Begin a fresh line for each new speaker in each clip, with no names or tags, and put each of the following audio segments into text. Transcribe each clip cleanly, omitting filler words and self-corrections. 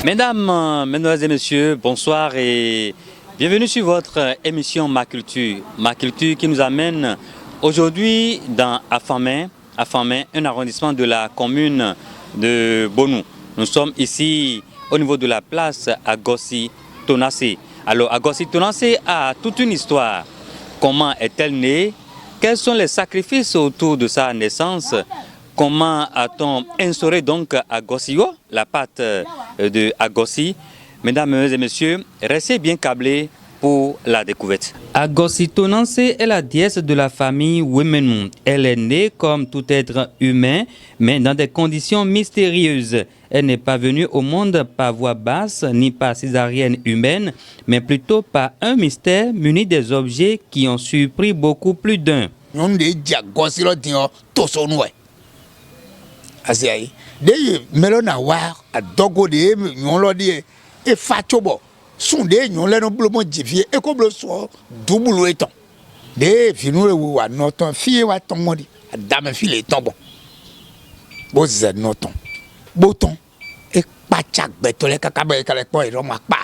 Mesdames, mesdemoiselles et messieurs, bonsoir et bienvenue sur votre émission Ma Culture. Ma Culture qui nous amène aujourd'hui dans Afamé, un arrondissement de la commune de Bonou. Nous sommes ici au niveau de la place Agossi Tonacé. Alors Agossi Tonacé a toute une histoire. Comment est-elle née? Quels sont les sacrifices autour de sa naissance? Comment a-t-on instauré donc Agossio, la pâte de Agossi? Mesdames et messieurs, restez bien câblés pour la découverte. Agossi Tonacé est la déesse de la famille Wemenu. Elle est née comme tout être humain, mais dans des conditions mystérieuses. Elle n'est pas venue au monde par voie basse ni par césarienne humaine, mais plutôt par un mystère muni des objets qui ont surpris beaucoup plus d'un.
Asiaï, des melona war à dogo de nyolodi et fachobo sont des nyoleno blomo jivier et comme le soir double étant des finoué ou à notre fille ou à ton modi à dame fille tombo beau zed noton bouton et pachak betole kakabe kalekpo et roma pa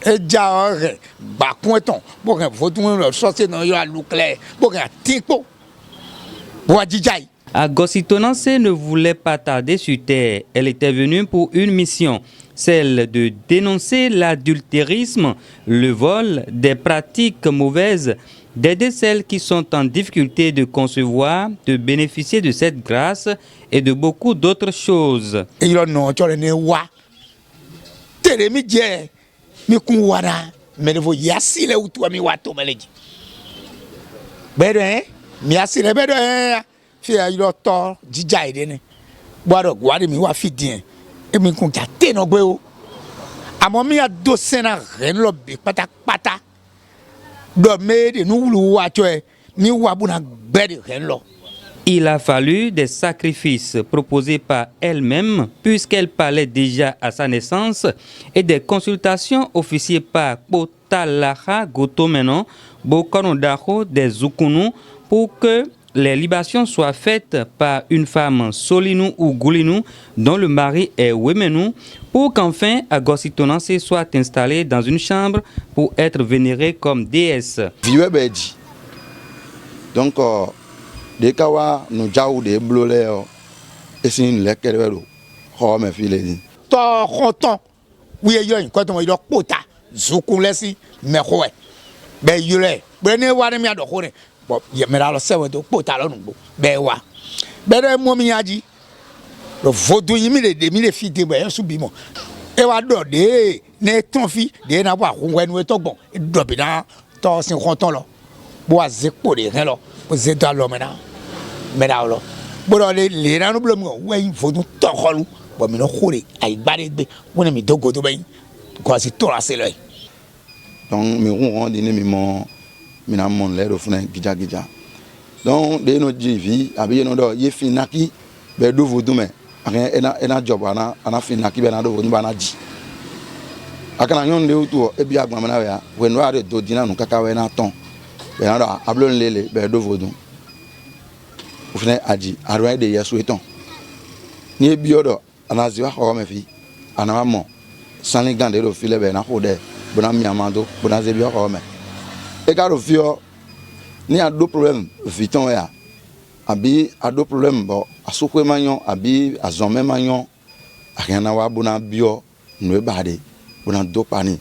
et jaore bakonton bon vodun sortir dans yo à nucléaire bon tipo boadijai.
Agossi Tonacé ne voulait pas tarder sur terre. Elle était venue pour une mission, celle de dénoncer l'adultérisme, le vol, des pratiques mauvaises, d'aider celles qui sont en difficulté de concevoir, de bénéficier de cette grâce et de beaucoup d'autres choses.
Fia ilo to jija ide ni boado gwadi mi wa fidien e mi kun ja te no gbe o amo mi a do sena ren lo bi pata do me de nu lu wa cho e mi wa bu na gbe de ren lo.
Il a fallu des sacrifices proposés par elle-même puisqu'elle parlait déjà à sa naissance et des consultations officiées par Potalaha Gotomeno, Bokonodaho des Zukunu pour que les libations soient faites par une femme Solinou ou Goulinou dont le mari est Wemenu pour qu'enfin Agossi Tonacé soit installée dans une chambre pour être vénérée comme déesse.
Donc, dès que nous avons des blolés, et c'est une lecture, oh mes filles.
Tant content, oui, il y a une quand on y a pota, Zoukoulesi, mais ouais, ben il est, ben ne voit rien de rien. Bon, il y a maintenant le cerveau de potalo nous, ben ouais, ben moi mi a dit, le vaudou il me les filles de ben subimo, et va donner, ne ton fille, de n'a pas roué nous est bon, et d'obéir dans 50 ans là, bois zépo de rien là, pour zéta l'homme maintenant, maintenant là, bon les gens nous blâment, ouais il faut nous t'enrôler, bon mais nous rouler, aïe barré, on est mis dogo de ben, quoi c'est tout là c'est là.
Donc mais on dit ne mina mon l'air au fond gija donc de no jivi abi no do ye finaki be do vodu me ena job ana finaki be na do vodu bana ji akana nyon le utu e bi agba na ya we no are do dina no kaka we na ton be na do ablon lele be do vodu au fond aji arwa de yeso eton ni e bi odo ana ziwa ho me fi ana mo sanni gande do file be na ho de bona mi amando bona zebi ho me. Et quand on fait, il y a deux problèmes vitaux ya, abi a deux problèmes bon à souper magnon, abi à zommer magnon, à rien à voir bon bio, nous bade, bon deux pani.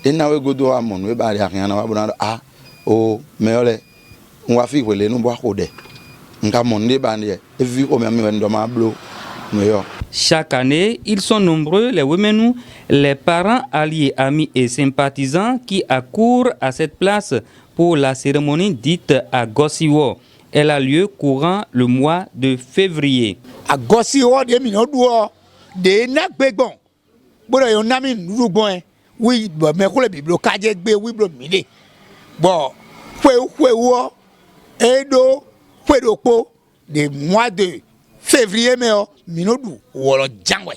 Et nous godo à mon nous bade à rien à voir bon ah oh mais on va faire les nous boire au dé. On a mon débandé et vu au même dans ma blo, nous yo.
Chaque année, ils sont nombreux, les Wemenu, les parents, alliés, amis et sympathisants qui accourent à cette place pour la cérémonie dite Agossiwo. Elle a lieu courant le mois de février.
Agossiwo de minoduo de nakbegbon. Bodo yo nami nrugbon oui me ko le biblo kaje gbe oui blo mide. Bon, wo edo po de mois de février mais minodu wolo jangwe.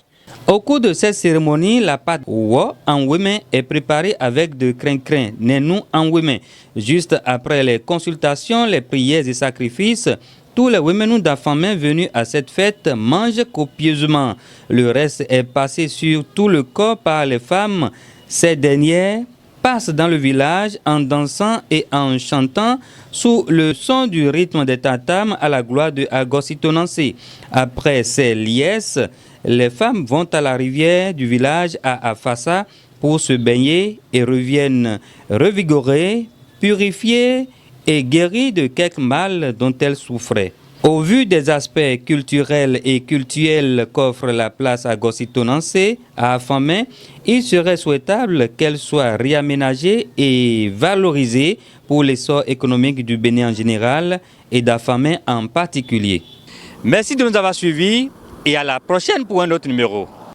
Au cours de cette cérémonie, la pâte Wo en Wémen est préparée avec de crin-crin, Nenou en Wémen. Juste après les consultations, les prières et sacrifices, tous les Wemenu d'Afamé venus à cette fête mangent copieusement. Le reste est passé sur tout le corps par les femmes. Ces dernières passent dans le village en dansant et en chantant sous le son du rythme des tatames à la gloire de Agositonansi. Après ces liesses, les femmes vont à la rivière du village à Afassa pour se baigner et reviennent revigorées, purifiées et guéries de quelques mal dont elles souffraient. Au vu des aspects culturels et cultuels qu'offre la place Agositonansi à Afamé, il serait souhaitable qu'elle soit réaménagée et valorisée pour l'essor économique du Bénin en général et d'Afamé en particulier. Merci de nous avoir suivis et à la prochaine pour un autre numéro.